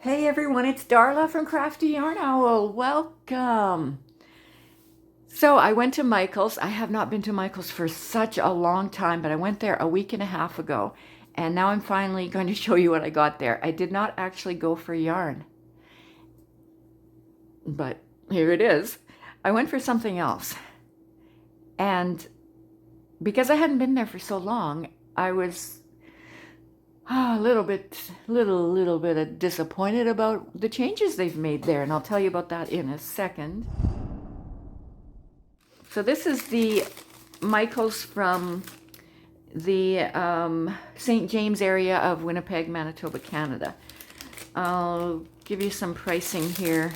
Hey everyone, it's Darla from crafty.yarn.owl. Welcome. So I went to Michael's. I have not been to Michael's for such a long time, but I went there a week and a half ago, and now I'm finally going to show you what I got there. I did not actually go for yarn, but here it is. I went for something else, and because I hadn't been there for so long, I was a little bit disappointed about the changes they've made there, and I'll tell you about that in a second. So this is the Michael's from the St. James area of Winnipeg, Manitoba, Canada. I'll give you some pricing here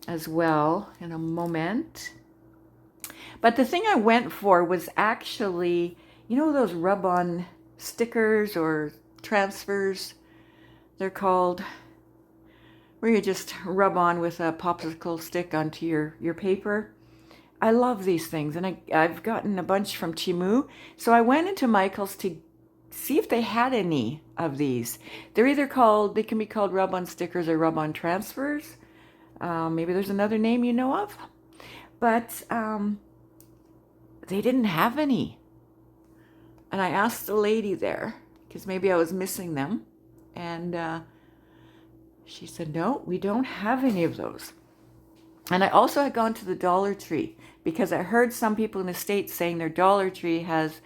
as well in a moment. But the thing I went for was actually, you know, those rub-on stickers or transfers, they're called, where you just rub on with a popsicle stick onto your paper. I love these things, and I've gotten a bunch from Temu. So I went into Michael's to see if they had any of these. They're either called, they can be called rub-on stickers or rub-on transfers. Maybe there's another name you know of. But they didn't have any. And I asked the lady there, because maybe I was missing them. And she said, no, we don't have any of those. And I also had gone to the Dollar Tree, because I heard some people in the States saying their Dollar Tree has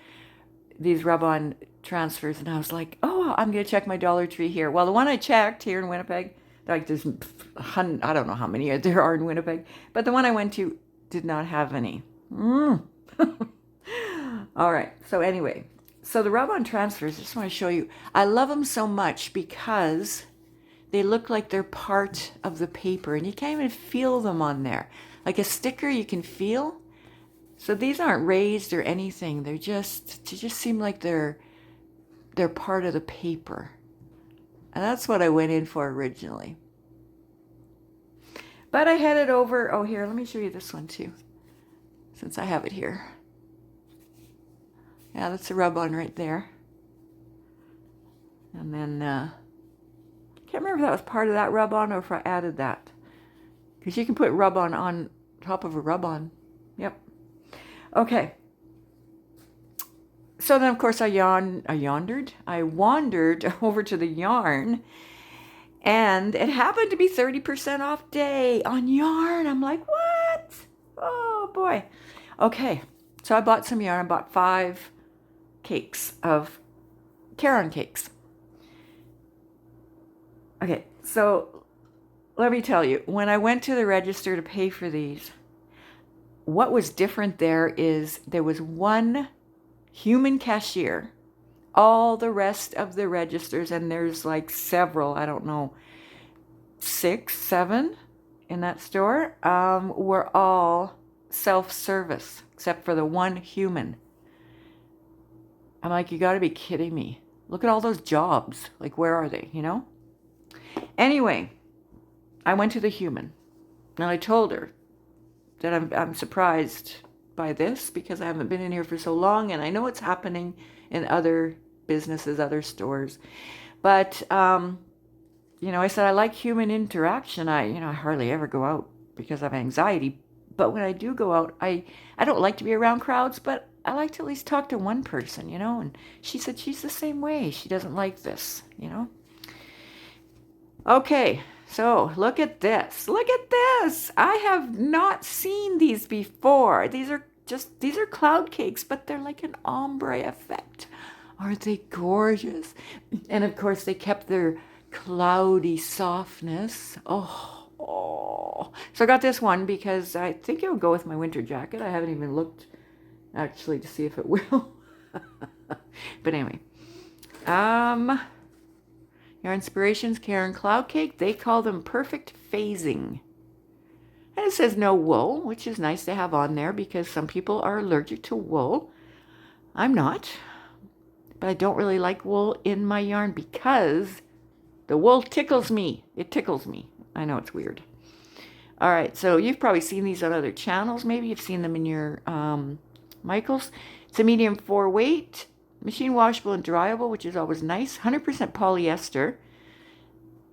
these rub-on transfers. And I was like, oh, I'm going to check my Dollar Tree here. Well, the one I checked here in Winnipeg, like there's, I don't know how many there are in Winnipeg, but the one I went to did not have any. All right. So anyway, so the rub-on transfers, I just want to show you. I love them so much because they look like they're part of the paper, and you can't even feel them on there. Like a sticker you can feel. So these aren't raised or anything. They just seem like they're part of the paper. And that's what I went in for originally. But I headed over, oh here, let me show you this one too, since I have it here. Yeah, that's a rub-on right there. And then, can't remember if that was part of that rub-on or if I added that. Because you can put rub-on on top of a rub-on. Yep. Okay. So then, of course, I wandered over to the yarn. And it happened to be 30% off day on yarn. I'm like, what? Oh, boy. Okay. So I bought some yarn. I bought 5 cakes of Caron cakes. Okay, so let me tell you, when I went to the register to pay for these, what was different there is there was one human cashier. All the rest of the registers, and there's like several, I don't know, 6, 7 in that store, were all self-service, except for the one human. I'm like, you gotta be kidding me. Look at all those jobs. Like, where are they, you know? Anyway, I went to the human, and I told her that I'm surprised by this because I haven't been in here for so long, and I know it's happening in other businesses, other stores. But, you know, I said I like human interaction. I hardly ever go out because I have anxiety. But when I do go out, I don't like to be around crowds, but I like to at least talk to one person, you know. And she said she's the same way. She doesn't like this, you know. Okay, so look at this. Look at this. I have not seen these before. These are cloud cakes, but they're like an ombre effect. Aren't they gorgeous? And of course, they kept their cloudy softness. Oh. So I got this one because I think it would go with my winter jacket. I haven't even looked actually to see if it will. But anyway. Your Inspirations Caron Cloud Cake. They call them perfect phasing. And it says no wool, which is nice to have on there because some people are allergic to wool. I'm not. But I don't really like wool in my yarn because the wool tickles me. It tickles me. I know it's weird. All right, so you've probably seen these on other channels. Maybe you've seen them in your Michael's. It's a medium 4 weight, machine washable and dryable, which is always nice. 100% polyester.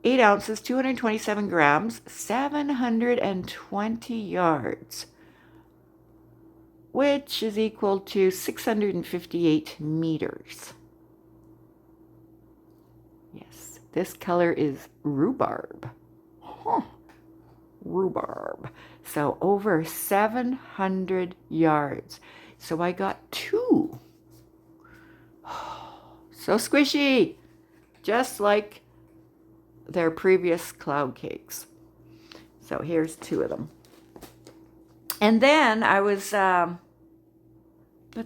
8 ounces, 227 grams, 720 yards, which is equal to 658 meters. Yes, this color is rhubarb. Huh. Rhubarb. So over 700 yards. So I got 2. So squishy, just like their previous cloud cakes. So here's 2 of them. And then I was, let's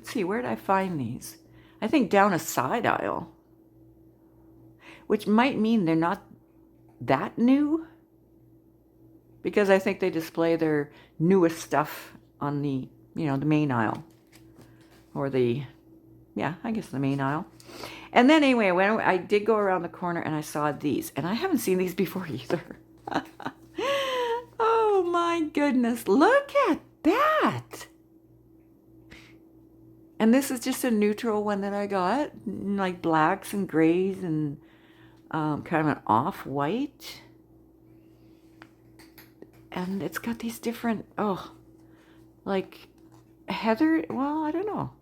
see, where did I find these? I think down a side aisle, which might mean they're not that new, because I think they display their newest stuff on the, the main aisle, or the, I guess the main aisle. And then anyway, I did go around the corner and I saw these, and I haven't seen these before either. Oh my goodness, look at that. And this is just a neutral one that I got, like blacks and grays and kind of an off-white. And it's got these different, like heathered, well, I don't know,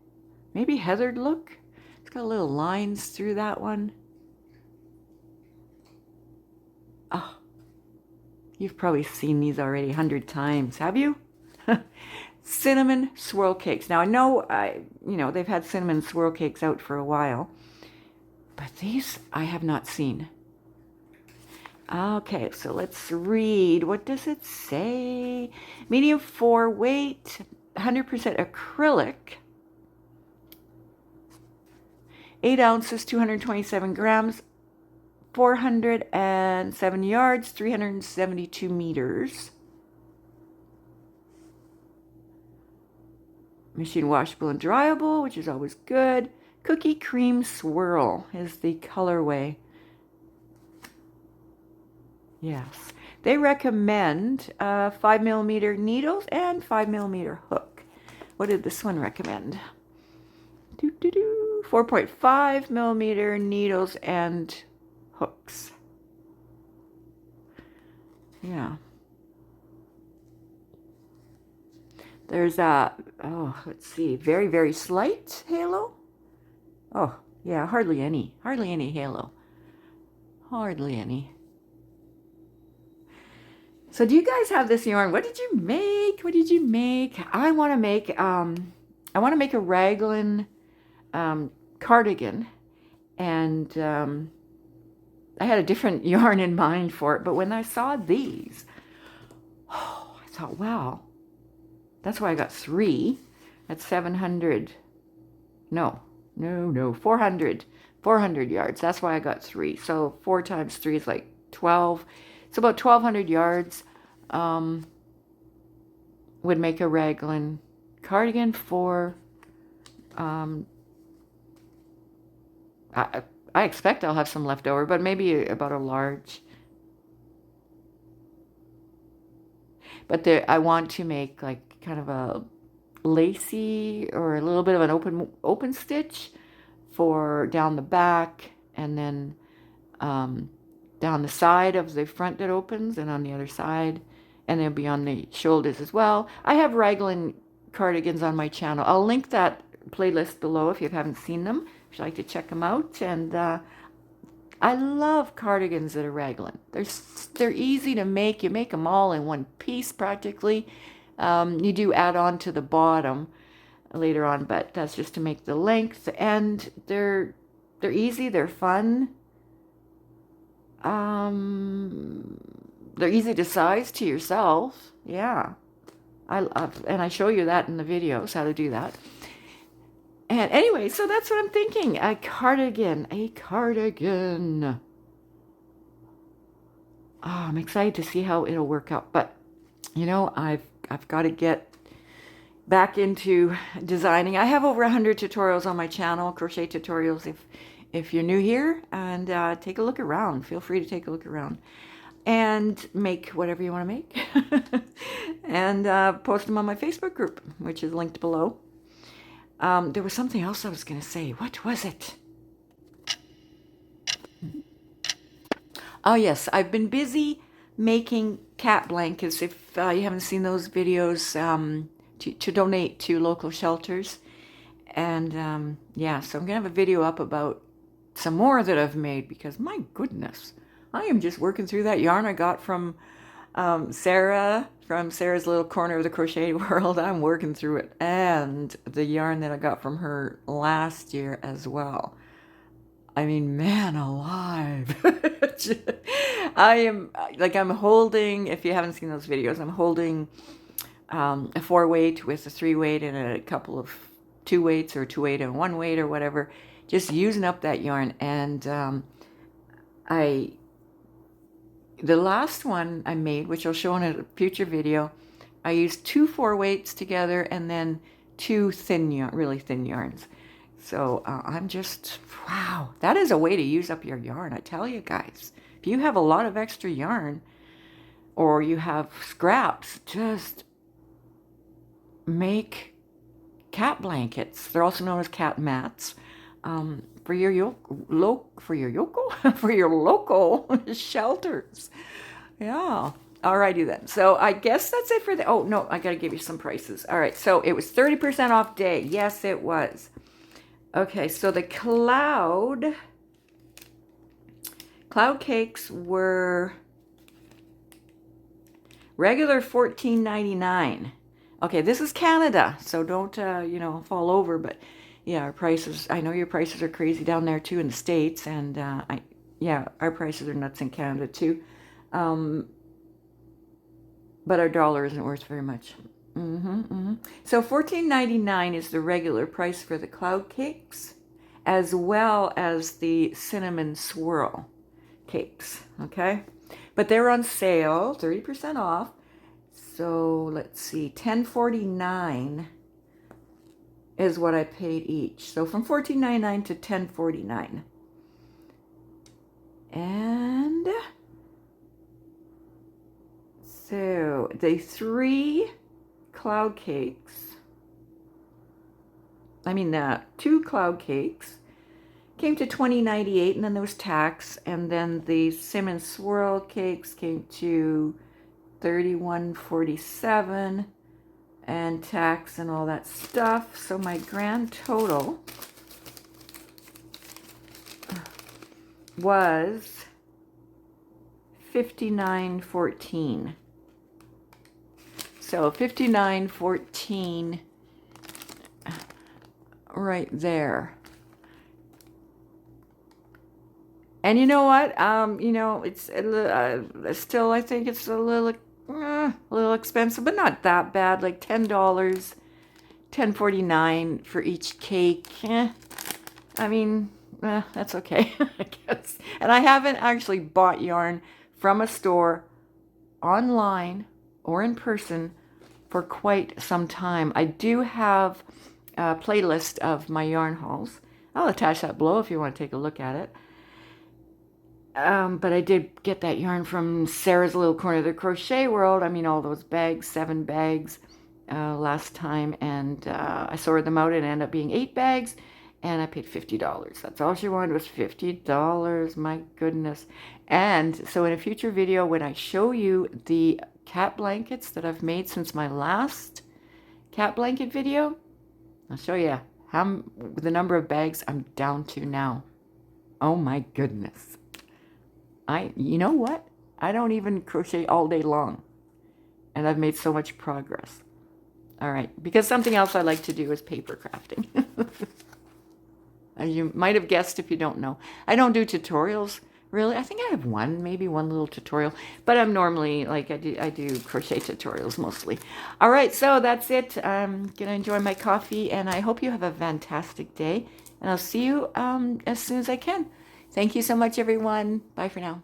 maybe heathered look. It's got little lines through that one. Oh, you've probably seen these already 100 times, have you? Cinnamon Swirl Cakes. Now I know, they've had Cinnamon Swirl Cakes out for a while, but these I have not seen. Okay, so let's read. What does it say? Medium 4 weight, 100% acrylic, 8 ounces, 227 grams, 407 yards, 372 meters. Machine washable and dryable, which is always good. Cookie Cream Swirl is the colorway. Yes, they recommend 5mm needles and 5mm hook. What did this one recommend? 4.5mm needles and hooks. Yeah. There's let's see, very, very slight halo. Oh, yeah, hardly any halo. Hardly any. So do you guys have this yarn? What did you make? What did you make? I want to make a raglan cardigan, and I had a different yarn in mind for it, but when I saw these, I thought, wow, that's why I got 3. That's 700. No, 400 yards. That's why I got 3. So 4 times 3 is like 12. It's about 1,200 yards. Would make a raglan cardigan for, I expect I'll have some left over, but maybe about a large. But I want to make like kind of a lacy or a little bit of an open stitch for down the back, and then down the side of the front that opens, and on the other side, and they'll be on the shoulders as well. I have raglan cardigans on my channel. I'll link that playlist below if you haven't seen them, if you'd like to check them out. And I love cardigans that are raglan. They're easy to make. You make them all in one piece practically. You do add on to the bottom later on, but that's just to make the length. And they're easy. They're fun. They're easy to size to yourself. Yeah, and I show you that in the videos, how to do that. And anyway, so that's what I'm thinking. A cardigan. Oh, I'm excited to see how it'll work out. But I've got to get back into designing. I have over 100 tutorials on my channel, crochet tutorials. If you're new here, and take a look around. Feel free to take a look around and make whatever you want to make. And post them on my Facebook group, which is linked below. There was something else I was going to say. What was it? Oh yes, I've been busy making cat blankets. If you haven't seen those videos, to donate to local shelters. And yeah, so I'm gonna have a video up about some more that I've made, because my goodness, I am just working through that yarn I got from Sarah, from Sarah's Little Corner of the Crochet World. I'm working through it, and the yarn that I got from her last year as well. I mean, man alive. I am, like, I'm holding, if you haven't seen those videos, I'm holding a 4-weight with a 3-weight and a couple of 2-weights, or 2-weight and 1-weight, or whatever, just using up that yarn. And the last one I made, which I'll show in a future video, I used 2 4-weights together and then 2 thin yarn, really thin yarns. So I'm just, wow, that is a way to use up your yarn, I tell you guys. If you have a lot of extra yarn, or you have scraps, just make cat blankets. They're also known as cat mats, for your local shelters. Yeah. Alrighty then. So I guess that's it for the, oh no, I gotta give you some prices. All right, so it was 30% off day. Yes, it was. Okay, so the cloud cakes were regular $14.99. Okay, this is Canada, so don't you know, fall over. But yeah, our prices, I know your prices are crazy down there too in the States, and yeah, our prices are nuts in Canada too. But our dollar isn't worth very much. So $14.99 is the regular price for the cloud cakes, as well as the Cinnamon Swirl Cakes, okay? But they're on sale, 30% off. So let's see, $10.49 is what I paid each. So from $14.99 to $10.49. And so the 3 cloud cakes, 2 cloud cakes came to $20.98, and then there was tax, and then the Cinnamon Swirl Cakes came to $31.47, and tax and all that stuff. So my grand total was $59.14. So $59.14 right there. And you know what? You know, it's still, I think it's a little expensive, but not that bad. Like $10, $10.49 for each cake. I mean, that's okay, I guess. And I haven't actually bought yarn from a store, online or in person, for quite some time. I do have a playlist of my yarn hauls. I'll attach that below if you want to take a look at it. But I did get that yarn from Sarah's Little Corner of the Crochet World. I mean, all those bags, 7 bags last time, and I sorted them out, and it ended up being 8 bags, and I paid $50. That's all she wanted, was $50. My goodness. And so in a future video, when I show you the cat blankets that I've made since my last cat blanket video, I'll show you the number of bags I'm down to now. Oh my goodness. You know what? I don't even crochet all day long, and I've made so much progress. All right, because something else I like to do is paper crafting. As you might have guessed if you don't know. I don't do tutorials, really. I think I have maybe one little tutorial, but I'm normally, like, I do crochet tutorials mostly. All right, so that's it. I'm going to enjoy my coffee, and I hope you have a fantastic day, and I'll see you as soon as I can. Thank you so much, everyone. Bye for now.